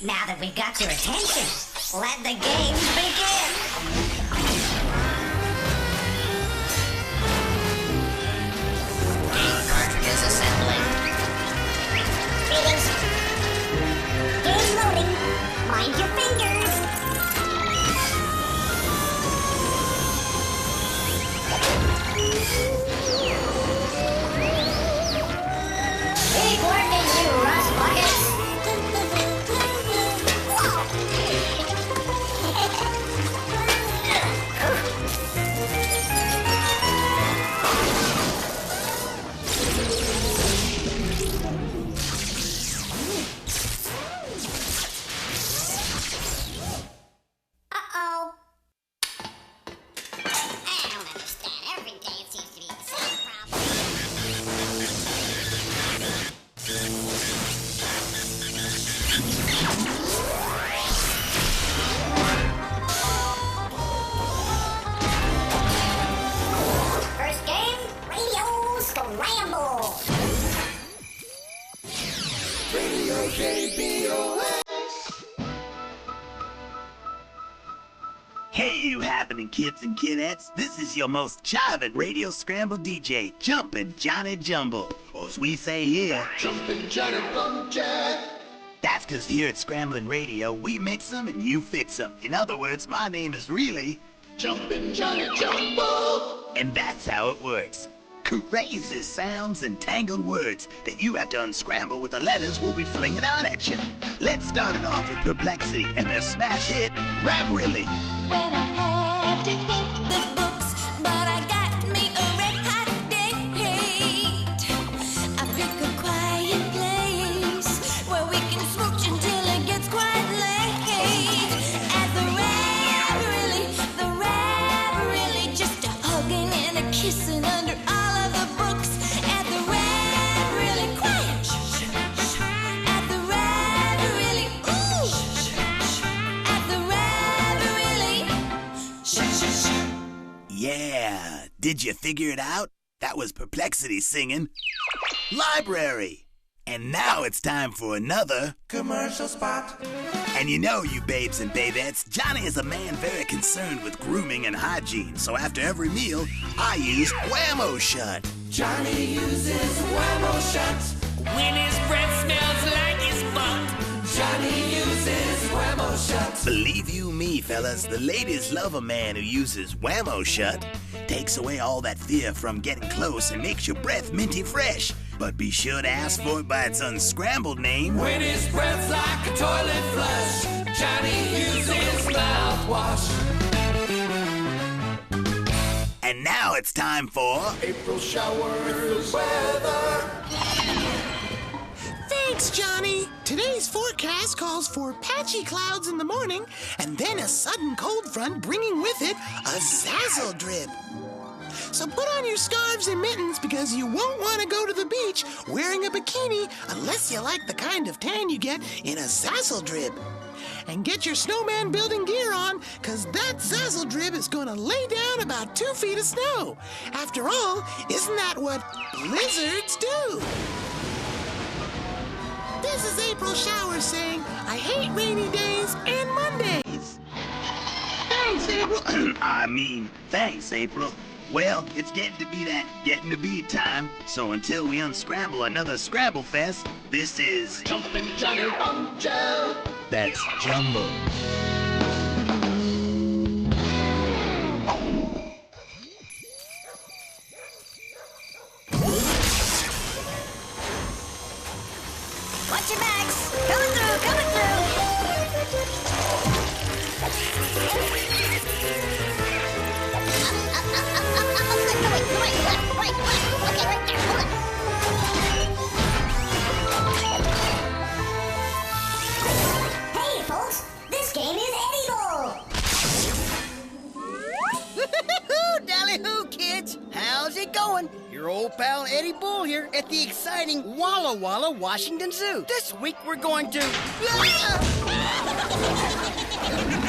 Now that we've got your attention, let the games begin! Game cartridges assembling. Greetings. Game loading. Mind your fingers. Keep working, you rust buckets! Hey, you happening kids and kidettes? This is your most jiving radio scramble DJ, Jumpin' Johnny Jumble. Or as we say here, Jumpin' Johnny Bumjack. That's because here at Scramblin' Radio, we mix them and you fix them. In other words, my name is really Jumpin' Johnny Jumble. And that's how it works. Crazy sounds and tangled words that you have to unscramble with the letters we'll be flinging out at you. Let's start it off with Perplexity and their smash hit, Rap Really. When I had to hit the books, but I got me a red-hot date. I pick a quiet place where we can smooch until it gets quite late. At the rap really, just a hugging and a kissing under all of the books. At the rap really, quiet. At the rap really, ooh. At the rap really, shh. Yeah, did you figure it out? That was Perplexity singing Library. And now it's time for another Commercial spot. And you know, you babes and babettes, Johnny is a man very concerned with grooming and hygiene. So after every meal, I use Whammo Shut. Johnny uses Whammo Shut. When his breath smells like his butt. Johnny uses Whammo Shut. Believe you me, fellas, the ladies love a man who uses Whammo Shut. Takes away all that fear from getting close and makes your breath minty fresh. But be sure to ask for it by its unscrambled name. When his breath's like a toilet flush, Johnny uses mouthwash. And now it's time for April showers weather. Thanks, Johnny. Today's forecast calls for patchy clouds in the morning and then a sudden cold front bringing with it a zazzle drip. So put on your scarves and mittens because you won't want to go to the beach wearing a bikini unless you like the kind of tan you get in a zazzle drip. And get your snowman building gear on because that zazzle drip is going to lay down about 2 feet of snow. After all, isn't that what blizzards do? This is April Showers saying, I hate rainy days and Mondays. Thanks, April. Thanks, April. Well, it's getting to be time. So until we unscramble another Scrabble Fest, this is Jumpin' Johnny Bumjack. That's Jumbo. Watch your backs! Coming through! Right. Okay, right there, hold it. Hey, folks! This game is edible! Dally-hoo, kids! How's it going? Your old pal Eddie Bull here at the exciting Walla Walla Washington Zoo. This week we're going to...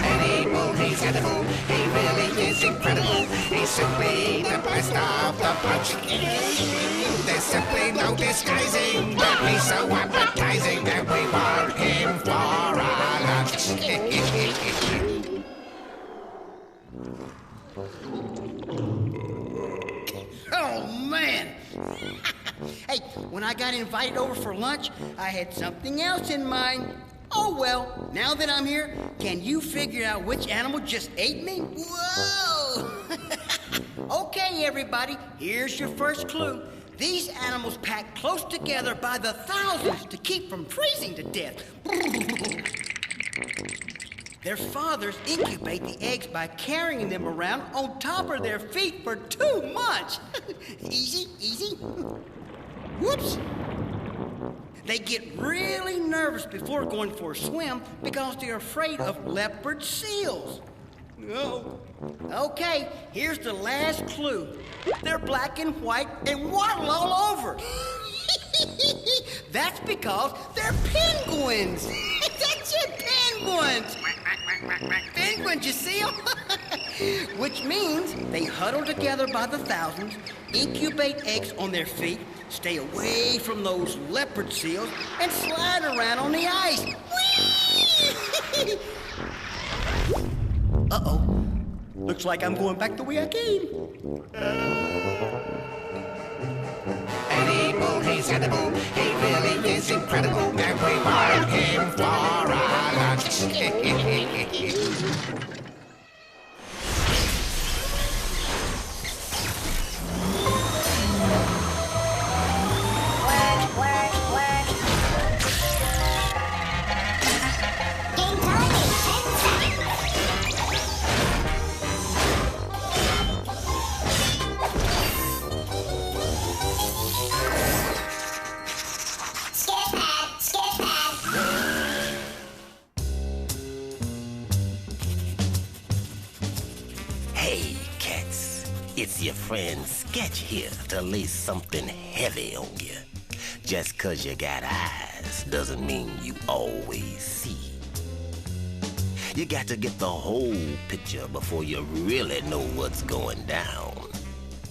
Eddie Bull, he's edible. He really is incredible. He's simply the best of the bunch. There's simply no disguising that he's so appetizing that we want him for our lunch. Oh, man. Hey, when I got invited over for lunch, I had something else in mind. Oh, well, now that I'm here, can you figure out which animal just ate me? Whoa! Okay, everybody, here's your first clue. These animals pack close together by the thousands to keep from freezing to death. Their fathers incubate the eggs by carrying them around on top of their feet for 2 months. Easy, easy. Whoops. They get really nervous before going for a swim because they're afraid of leopard seals. Oh. Okay, here's the last clue. They're black and white and waddle all over. That's because they're penguins. That's it, penguins. Penguins, you see them? Which means they huddle together by the thousands, incubate eggs on their feet, stay away from those leopard seals, and slide around on the ice. Whee! Uh-oh. Looks like I'm going back the way I came. Eddie Bull, he's edible. He really is incredible. And we want him for our lunch. Game time in 10 seconds. Skip pad. Hey, cats. It's your friend Sketch here to lay something heavy on you. Just 'cause you got eyes doesn't mean you always see. You got to get the whole picture before you really know what's going down.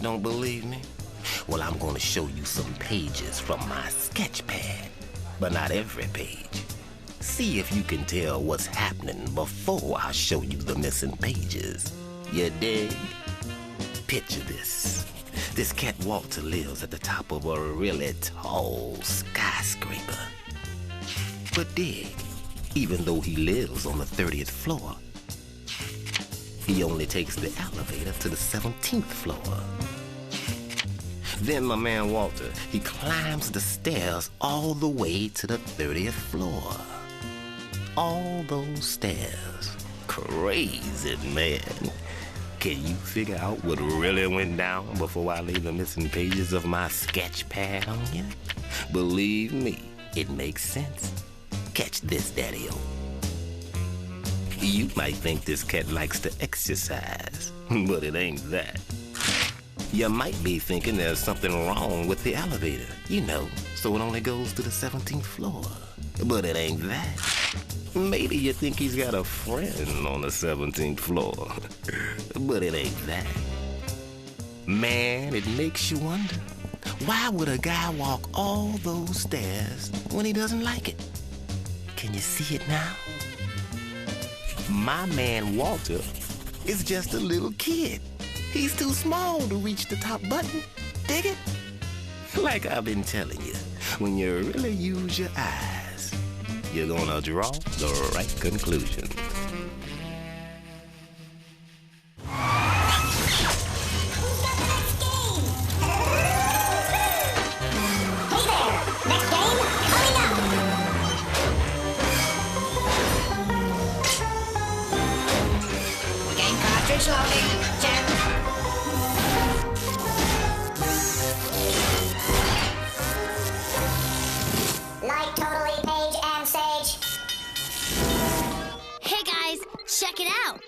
Don't believe me? Well, I'm going to show you some pages from my sketch pad, but not every page. See if you can tell what's happening before I show you the missing pages. You dig? Picture this. This cat Walter lives at the top of a really tall skyscraper. But dig, even though he lives on the 30th floor, he only takes the elevator to the 17th floor. Then my man Walter, he climbs the stairs all the way to the 30th floor. All those stairs. Crazy, man. Can you figure out what really went down before I lay the missing pages of my sketch pad on you? Believe me, it makes sense. Catch this, Daddy-O. You might think this cat likes to exercise, but it ain't that. You might be thinking there's something wrong with the elevator, you know, so it only goes to the 17th floor. But it ain't that. Maybe you think he's got a friend on the 17th floor, but it ain't that. Man, it makes you wonder, why would a guy walk all those stairs when he doesn't like it? Can you see it now? My man Walter is just a little kid. He's too small to reach the top button. Dig it? Like I've been telling you, when you really use your eyes, you're gonna draw the right conclusion. Light totally, Paige and Sage. Hey guys, check it out.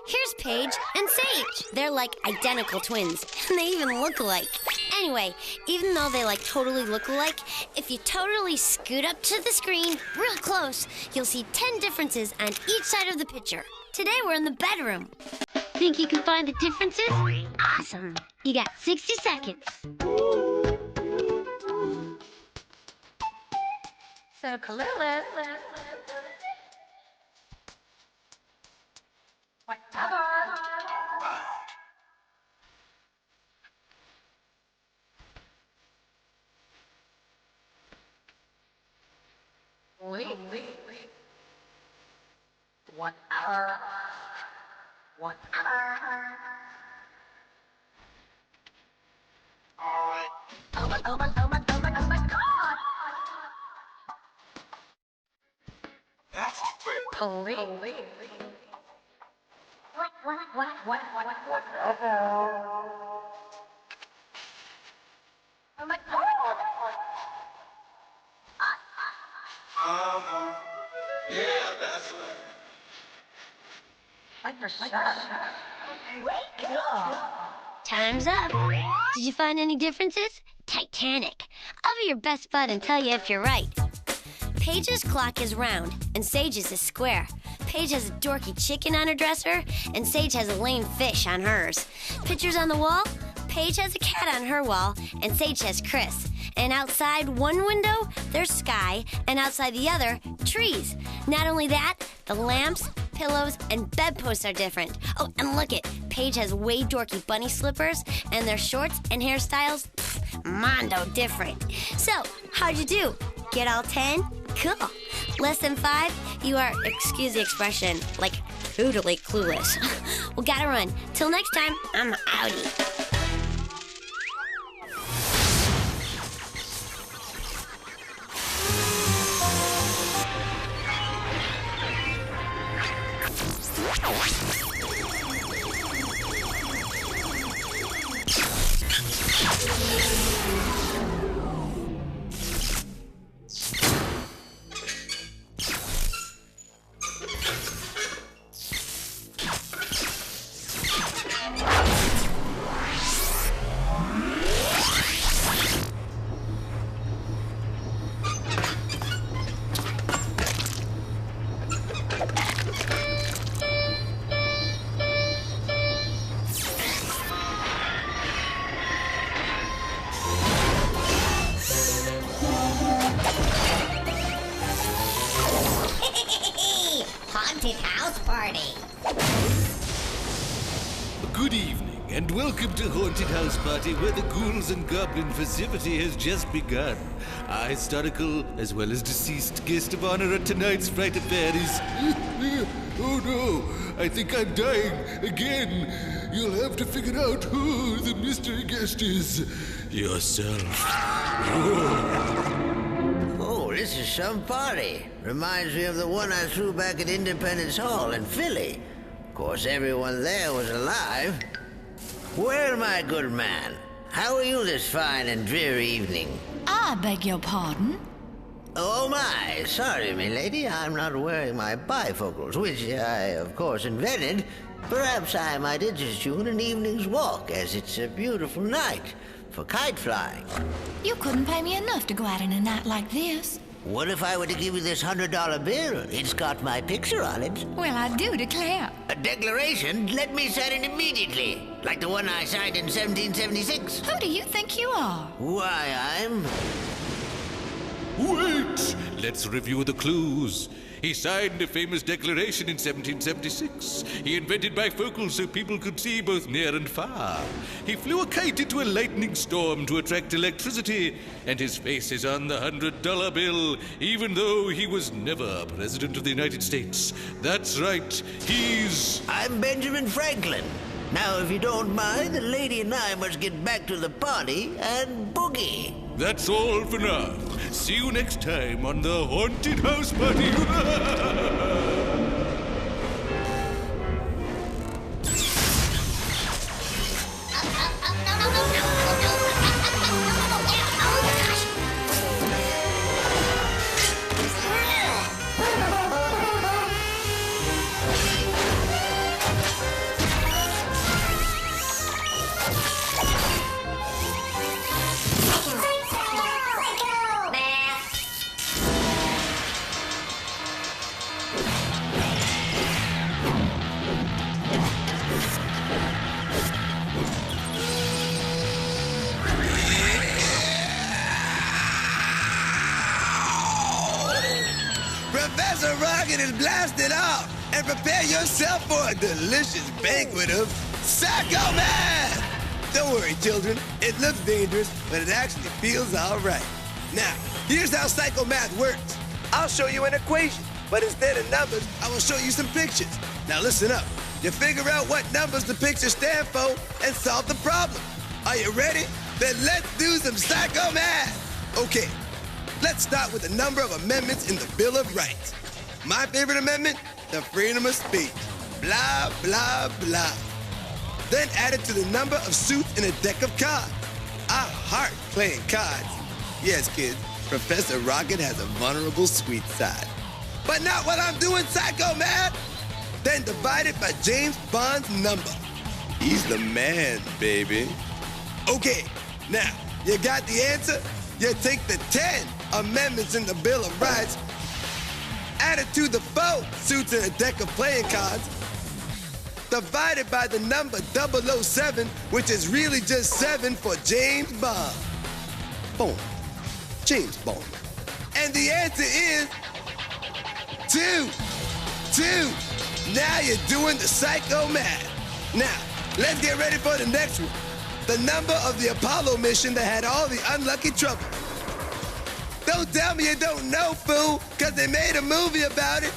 Here's Paige and Sage. They're like identical twins, and they even look alike. Anyway, even though they totally look alike, if you totally scoot up to the screen real close, you'll see 10 differences on each side of the picture. Today we're in the bedroom. Think you can find the differences? Awesome. You got 60 seconds. Circle it. Wait. 1 hour. 1 hour. Oh my God. Police. What? Oh my God. Wake up. Time's up. Did you find any differences? Titanic. I'll be your best bud and tell you if you're right. Paige's clock is round and Sage's is square. Paige has a dorky chicken on her dresser and Sage has a lame fish on hers. Pictures on the wall? Paige has a cat on her wall and Sage has Chris. And outside one window, there's sky, and outside the other, trees. Not only that, the lamps, pillows, and bedposts are different. Oh, and look it, Paige has way dorky bunny slippers, and their shorts and hairstyles, mondo different. So, how'd you do? Get all 10? Cool. Less than 5? You are, excuse the expression, totally clueless. Well, gotta run. Till next time, I'm outie. Haunted house party. Good evening, and welcome to Haunted House Party, where the ghouls and goblin festivity has just begun. Our historical, as well as deceased, guest of honor at tonight's Fright Affair is... Oh no, I think I'm dying again. You'll have to figure out who the mystery guest is yourself. Oh, this is some party. Reminds me of the one I threw back at Independence Hall in Philly. Of course, everyone there was alive. Well, my good man, how are you this fine and dreary evening? I beg your pardon? Oh my, sorry, milady, I'm not wearing my bifocals, which I, of course, invented. Perhaps I might interest you in an evening's walk, as it's a beautiful night for kite flying. You couldn't pay me enough to go out in a night like this. What if I were to give you this $100 bill? It's got my picture on it. Well, I do declare. A declaration? Let me sign it immediately. Like the one I signed in 1776. Who do you think you are? Why, I'm... Wait! Let's review the clues. He signed a famous declaration in 1776. He invented bifocals so people could see both near and far. He flew a kite into a lightning storm to attract electricity. And his face is on the $100 bill, even though he was never President of the United States. That's right, he's... I'm Benjamin Franklin. Now, if you don't mind, the lady and I must get back to the party and boogie. That's all for now. See you next time on the Haunted House Party. Professor Rocket is blasted off, and prepare yourself for a delicious banquet of Psycho Math! Don't worry, children. It looks dangerous, but it actually feels all right. Now, here's how Psycho Math works. I'll show you an equation, but instead of numbers, I will show you some pictures. Now listen up. You figure out what numbers the pictures stand for and solve the problem. Are you ready? Then let's do some Psycho Math! Okay, let's start with the number of amendments in the Bill of Rights. My favorite amendment, the freedom of speech. Blah, blah, blah. Then add it to the number of suits in a deck of cards. I heart playing cards. Yes, kids, Professor Rocket has a vulnerable sweet side. But not while I'm doing Psycho Math. Then divide it by James Bond's number. He's the man, baby. Okay, now, you got the answer? You take the 10 amendments in the Bill of Rights, add it to the 4 suits in a deck of playing cards, divided by the number 007, which is really just 7 for James Bond. Boom. James Bond. And the answer is 2. 2. Now you're doing the Psycho Math. Now, let's get ready for the next one. The number of the Apollo mission that had all the unlucky trouble. Don't tell me you don't know, fool, because they made a movie about it.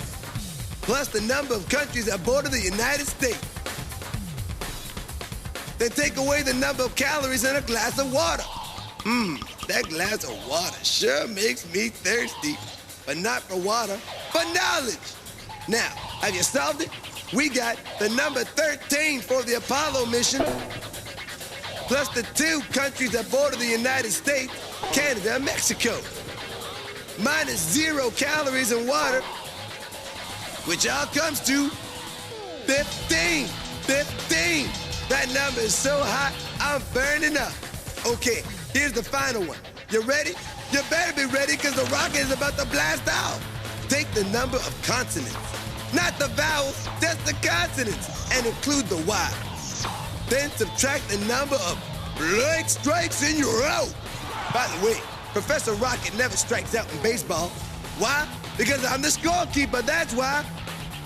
Plus the number of countries that border the United States. Then take away the number of calories in a glass of water. That glass of water sure makes me thirsty. But not for water, for knowledge. Now, have you solved it? We got the number 13 for the Apollo mission, plus the 2 countries that border the United States, Canada and Mexico. Minus 0 calories in water, which all comes to 15. 15. That number is so hot, I'm burning up. Okay, here's the final one. You ready? You better be ready, because the rocket is about to blast off. Take the number of consonants. Not the vowels, just the consonants, and include the Y. Then subtract the number of blank strikes in your out. By the way, Professor Rocket never strikes out in baseball. Why? Because I'm the scorekeeper, that's why.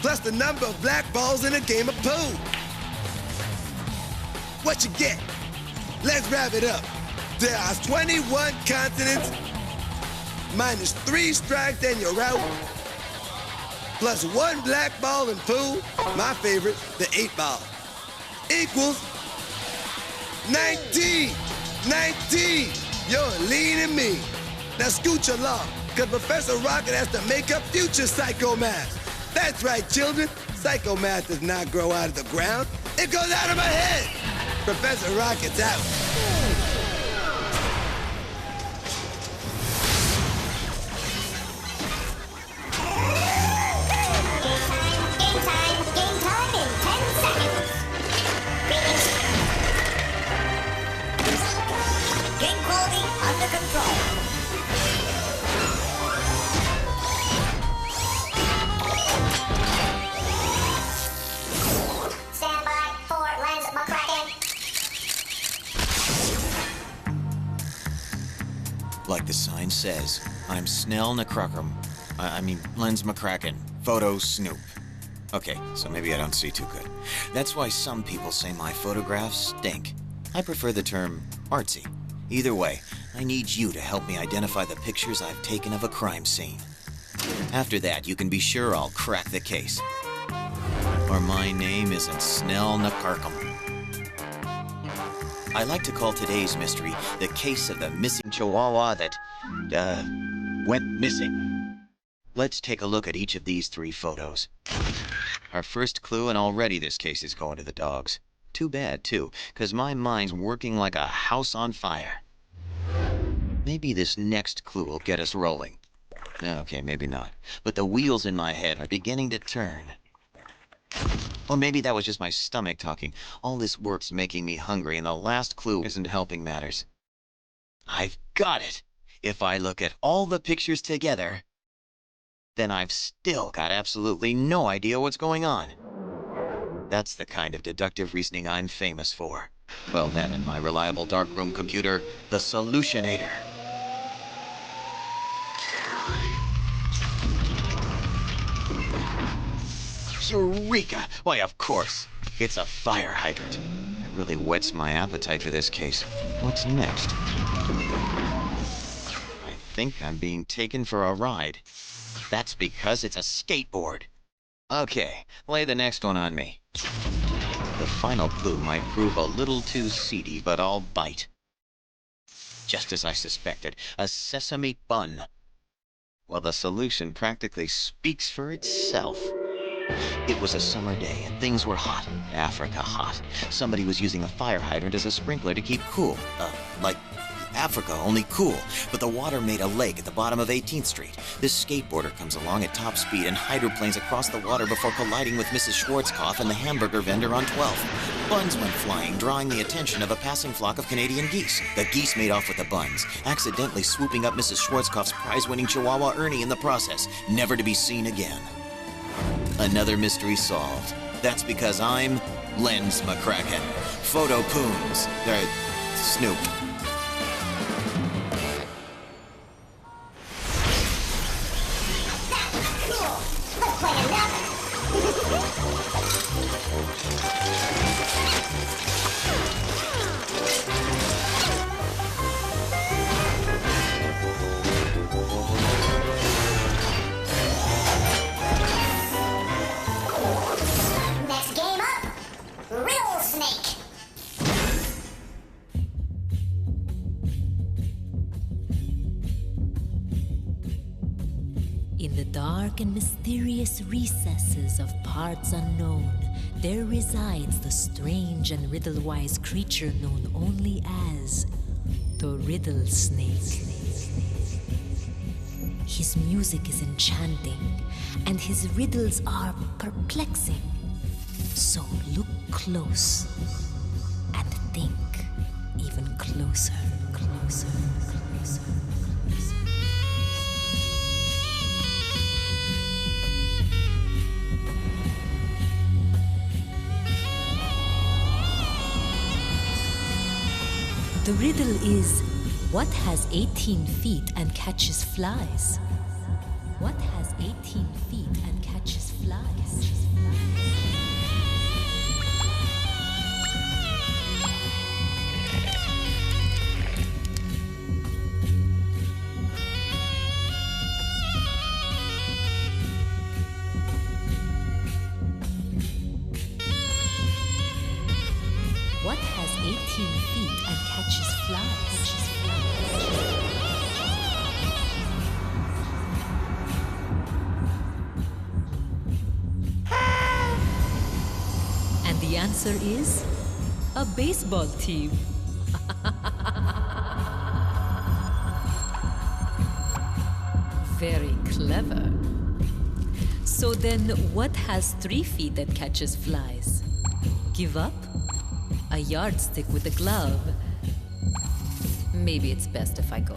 Plus the number of black balls in a game of pool. What you get? Let's wrap it up. There are 21 consonants, minus 3 strikes and you're out, plus 1 black ball in pool, my favorite, the 8 ball, equals 19. 19. You're leading me. Now scooch along, because Professor Rocket has to make up future Psycho Math. That's right, children. Psycho Math does not grow out of the ground. It goes out of my head. Professor Rocket's out. Game time in 10 seconds. Game quality under control. Stand by for lens McCracken. Like the sign says, I'm Snell McCracken. I mean, Lens McCracken. Photo Snoop. Okay, so maybe I don't see too good. That's why some people say my photographs stink. I prefer the term artsy. Either way, I need you to help me identify the pictures I've taken of a crime scene. After that, you can be sure I'll crack the case. Or my name isn't Snell McCracken. I like to call today's mystery the case of the missing chihuahua that, went missing. Let's take a look at each of these 3 photos. Our first clue, and already this case is going to the dogs. Too bad, too, because my mind's working like a house on fire. Maybe this next clue will get us rolling. Okay, maybe not. But the wheels in my head are beginning to turn. Or maybe that was just my stomach talking. All this work's making me hungry, and the last clue isn't helping matters. I've got it! If I look at all the pictures together, then I've still got absolutely no idea what's going on. That's the kind of deductive reasoning I'm famous for. Well, that and my reliable darkroom computer, the Solutionator. Eureka! Why, of course. It's a fire hydrant. It really whets my appetite for this case. What's next? I think I'm being taken for a ride. That's because it's a skateboard. Okay, lay the next one on me. The final clue might prove a little too seedy, but I'll bite. Just as I suspected, a sesame bun. Well, the solution practically speaks for itself. It was a summer day and things were hot. Africa hot. Somebody was using a fire hydrant as a sprinkler to keep cool. Like Africa, only cool. But the water made a lake at the bottom of 18th Street. This skateboarder comes along at top speed and hydroplanes across the water before colliding with Mrs. Schwarzkopf and the hamburger vendor on 12th. Buns went flying, drawing the attention of a passing flock of Canadian geese. The geese made off with the buns, accidentally swooping up Mrs. Schwarzkopf's prize-winning Chihuahua Ernie in the process, never to be seen again. Another mystery solved. That's because I'm Lens McCracken. Photo Poons. Snoop. Next game up, Riddle Snake. In the dark and mysterious recesses of parts unknown, there resides the strange and riddle-wise creature known only as the Riddle Snake. His music is enchanting, and his riddles are perplexing. So look close and think even closer, closer, closer, closer. The riddle is, what has 18 feet and catches flies? What has 18 feet and catches flies? What has 18 feet and catches flies? And the answer is a baseball team. Very clever. So then, what has 3 feet that catches flies? Give up? A yardstick with a glove? Maybe it's best if I go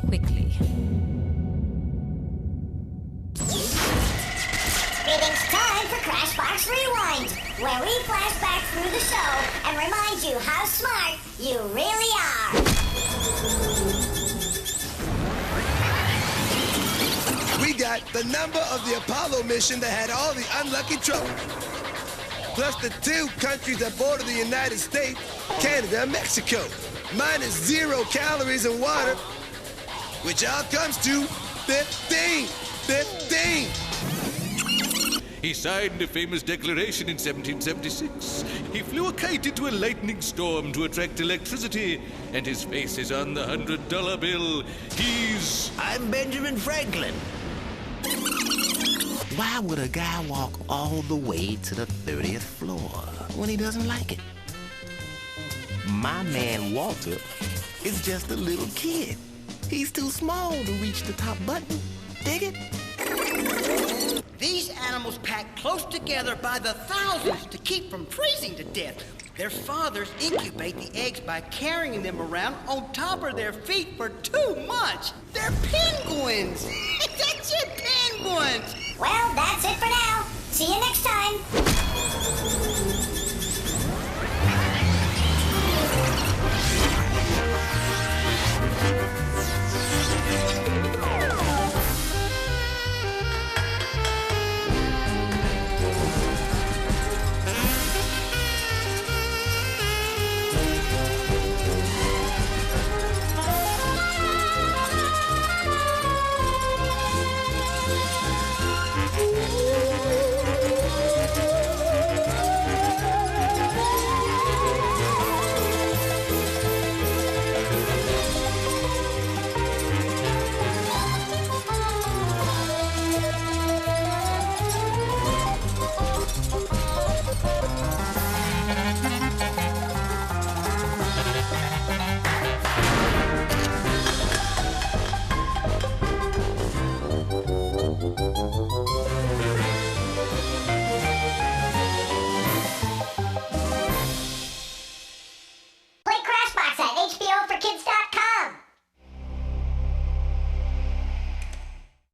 quickly. It's time for Crashbox Rewind, where we flash back through the show and remind you how smart you really are. We got the number of the Apollo mission that had all the unlucky trouble, plus the 2 countries that border the United States, Canada and Mexico, minus 0 calories and water, which all comes to 15. 15! He signed a famous declaration in 1776. He flew a kite into a lightning storm to attract electricity, and his face is on the $100 bill. I'm Benjamin Franklin. Why would a guy walk all the way to the 30th floor when he doesn't like it? My man Walter is just a little kid. He's too small to reach the top button. Dig it? These animals pack close together by the thousands to keep from freezing to death. Their fathers incubate the eggs by carrying them around on top of their feet for 2 months. They're penguins. That's it, penguins. Well, that's it for now. See you next time.